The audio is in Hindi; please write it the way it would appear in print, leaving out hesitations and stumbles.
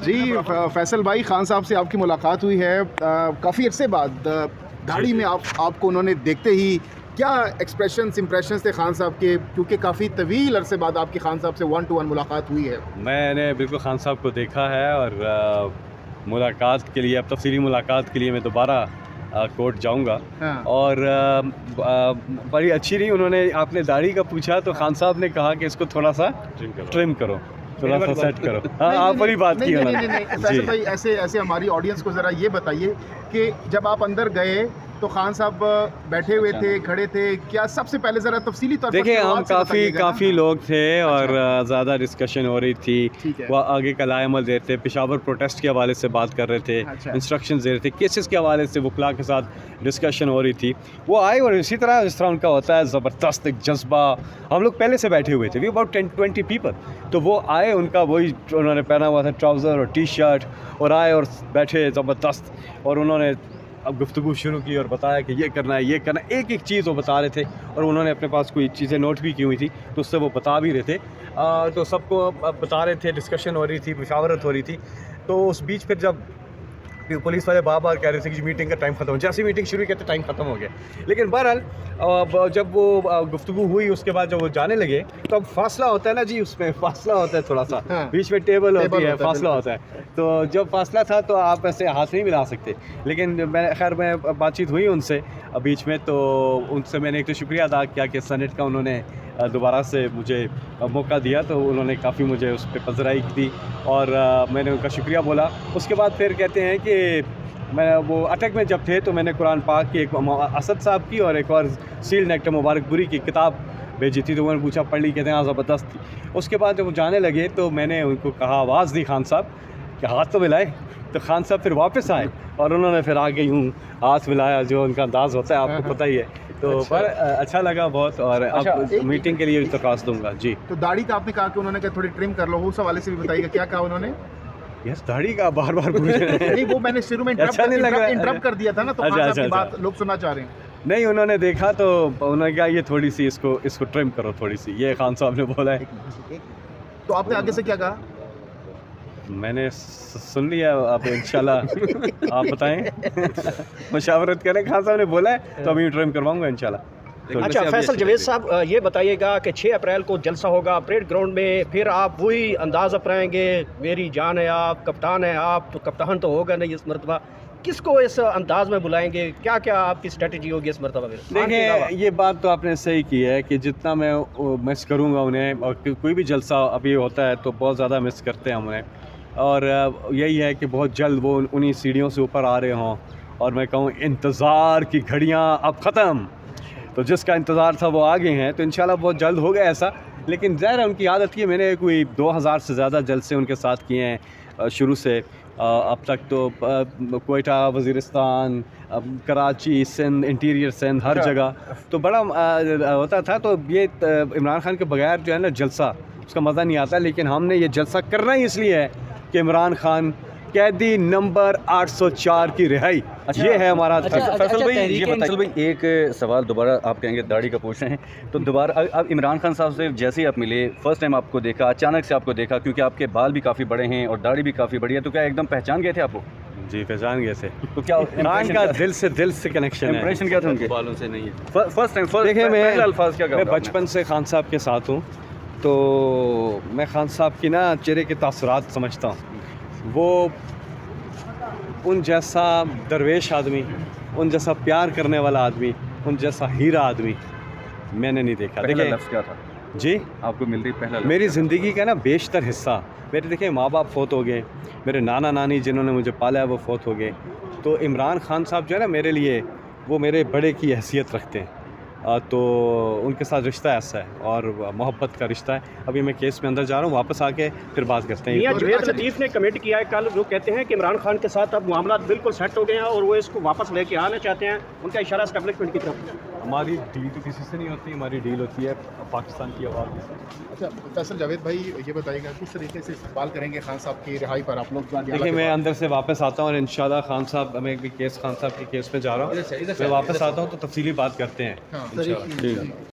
जी फैसल भाई, खान साहब से आपकी मुलाकात हुई है काफ़ी अरसे बाद। दाढ़ी में आपको उन्होंने देखते ही क्या इम्प्रेशंस थे खान साहब के, क्योंकि काफ़ी तवील अरसे बाद आपकी खान साहब से 1 to 1 मुलाकात हुई है। मैंने बिल्कुल खान साहब को देखा है और मुलाकात के लिए, अब तफसीली मुलाकात के लिए मैं दोबारा कोर्ट जाऊंगा। हाँ। और बड़ी अच्छी रही। उन्होंने आपने दाढ़ी का पूछा तो खान साहब ने कहा कि इसको थोड़ा सा ट्रिम करो, थोड़ा सा सेट करो। हाँ, आप बड़ी बात की नहीं, फैसल भाई, ऐसे हमारी ऑडियंस को ज़रा ये बताइए कि जब आप अंदर गए तो खान साहब बैठे हुए थे, खड़े थे, क्या सबसे पहले ज़रा तफसीली तौर पर देखिए, हम काफ़ी लोग थे और ज़्यादा डिस्कशन हो रही थी। वो आगे का लाएमल दे रहे थे, पेशावर प्रोटेस्ट के हवाले से बात कर रहे थे, इंस्ट्रक्शंस दे रहे थे, केसेस के हवाले से वकला के साथ डिस्कशन हो रही थी। वो आए और इसी तरह जिस तरह उनका होता है ज़बरदस्त एक जज्बा। हम लोग पहले से बैठे हुए थे, वी अबाउट 10-20 पीपल। तो वो आए, उनका वही उन्होंने पहना हुआ था ट्राउज़र और टी शर्ट, और आए और बैठे ज़बरदस्त, और उन्होंने अब गुफ्तगू शुरू की और बताया कि ये करना है, ये करना है। एक एक चीज़ वो बता रहे थे और उन्होंने अपने पास कोई चीज़ें नोट भी की हुई थी, तो उससे वो बता भी रहे थे। तो सबको बता रहे थे, डिस्कशन हो रही थी, मुशावरत हो रही थी। तो उस बीच फिर जब पुलिस वाले बार बार कह रहे थे कि मीटिंग का टाइम ख़त्म हो, जैसी मीटिंग शुरू कहते टाइम ख़त्म हो गया। लेकिन बहरहाल जब वो गुफ्तगू हुई, उसके बाद जब वो जाने लगे तो अब फासला होता है ना जी, उसमें फासला होता है थोड़ा सा। हाँ। बीच में टेबल होती है, फासला होता है। तो जब फासला था तो आप ऐसे हाथ नहीं मिला सकते। लेकिन मैं बातचीत हुई उनसे बीच में, तो उनसे मैंने एक तो शुक्रिया अदा किया कि सेनेट का उन्होंने दोबारा से मुझे मौका दिया, तो उन्होंने काफ़ी मुझे उस पर पज़राई की और मैंने उनका शुक्रिया बोला। उसके बाद फिर कहते हैं कि मैं वो अटक में जब थे तो मैंने कुरान पाक की एक असद साहब की और एक और सील नेक्टर मुबारकपुरी की किताब भेजी थी, तो उन्होंने पूछा पढ़ ली, कहते हैं हाँ ज़बरदस्त थी। उसके बाद जब वो जाने लगे तो मैंने उनको कहा, आवाज़ दी खान साहब कि हाथ तो मिलाए। तो खान साहब फिर वापस आए और उन्होंने फिर आगे यूँ हाथ मिलाया, जो उनका अंदाज़ होता है आपको पता ही है। तो पर अच्छा लगा बहुत, और अब मीटिंग के लिए दरख्वास्त दूंगा जी। तो दाढ़ी का आपने कहा कि उन्होंने कहा थोड़ी ट्रिम कर लो, उस हवाले से भी बताइएगा क्या कहा उन्होंने। यस, दाढ़ी का बार बार पूछ रहे हैं। नहीं, वो मैंने शुरू में इंटरप्ट कर दिया था ना, तो खान साहब की बात लोग सुनना चाह रहे हैं। नहीं, उन्होंने देखा तो उन्होंने कहा ये थोड़ी सी इसको ट्रिम करो थोड़ी सी, ये खान साहब ने बोला है। तो आपने आगे से क्या कहा? मैंने सुन लिया, आप इंशाल्लाह आप बताएं। मुशावरत करें, खान साहब ने बोला है तो अभी ट्रिम करवाऊंगा इंशाल्लाह। अच्छा फैसल जावेद साहब, ये बताइएगा कि 6 अप्रैल को जलसा होगा परेड ग्राउंड में, फिर आप वही अंदाज़ अपनाएंगे, मेरी जान है आप, कप्तान है आप, तो कप्तान तो होगा नहीं इस मरतबा, किसको इस अंदाज में बुलाएंगे, क्या क्या आपकी स्ट्रेटजी होगी इस मरतबा में? देखिए, ये बात तो आपने सही की है कि जितना मैं मिस करूँगा उन्हें, और कोई भी जलसा अभी होता है तो बहुत ज़्यादा मिस करते हैं हम उन्हें, और यही है कि बहुत जल्द वो उन्हीं सीढ़ियों से ऊपर आ रहे हों, और मैं कहूँ इंतज़ार की घड़ियाँ अब ख़त्म। तो जिसका इंतज़ार था वो आ गए हैं, तो इंशाल्लाह बहुत जल्द हो गया ऐसा। लेकिन ज़ाहिर है उनकी आदत की, मैंने कोई 2000 से ज़्यादा जलसे उनके साथ किए हैं शुरू से अब तक। तो कोयटा, वज़ीरिस्तान, कराची, सिंध, इंटीरियर सिंध, हर जगह तो बड़ा होता था। तो ये इमरान खान के बगैर जो है ना जलसा, उसका मज़ा नहीं आता। लेकिन हमने ये जलसा करना ही इसलिए है कि इमरान खान कैदी नंबर 804 की रिहाई, ये है हमारा। फैसल भाई, ये बताइए भाई, एक सवाल दोबारा आप कहेंगे दाढ़ी का पूछ रहे हैं, तो दोबारा अब इमरान खान साहब से जैसे ही आप मिले, फर्स्ट टाइम आपको देखा, अचानक से आपको देखा, क्योंकि आपके बाल भी काफ़ी बड़े हैं और दाढ़ी भी काफ़ी बड़ी है, तो क्या एकदम पहचान गए थे आपको? जी, पहचान गए थे। तो क्या इमरान का दिल से कनेक्शन है? इंप्रेशन क्या था उनके बालों से नहीं है। फर्स्ट टाइम देखिए, मैं अल्फाज क्या मैं बचपन से खान साहब के साथ हूँ, तो मैं खान साहब की ना चेहरे के तासुरात समझता हूँ। वो उन जैसा दरवेश आदमी, उन जैसा प्यार करने वाला आदमी, उन जैसा हीरा आदमी मैंने नहीं देखा। देखिए, लफ्ज़ क्या था जी आपको मिल रही पहला? मेरी ज़िंदगी का ना बेशतर हिस्सा मेरे, देखिए, माँ बाप फ़ौत हो गए, मेरे नाना नानी जिन्होंने मुझे पाला है वो फ़ौत हो गए। तो इमरान खान साहब जो है ना, मेरे लिए वो मेरे बड़े की हैसियत रखते हैं। तो उनके साथ रिश्ता ऐसा है और मोहब्बत का रिश्ता है। अभी मैं केस में अंदर जा रहा हूँ, वापस आके फिर बात करते हैं। मियां जवेद लतीफ़ ने कमेंट किया है कल, वो कहते हैं कि इमरान खान के साथ अब मामला बिल्कुल सेट हो गए हैं और वो इसको वापस लेके आना चाहते हैं। उनका इशारा एस्टेब्लिशमेंट की तरफ। हमारी डील तो किसी से नहीं होती, हमारी डील होती है पाकिस्तान की आवाम से। अच्छा फैसल जावेद भाई, ये बताइएगा किस तरीके से इस्तेमाल करेंगे खान साहब की रिहाई पर आप लोग? देखिए, मैं अंदर से वापस आता हूँ और इंशाल्लाह खान साहब, मैं एक भी केस खान साहब के केस में जा रहा हूँ, मैं वापस आता हूँ तो तफसीली बात करते हैं।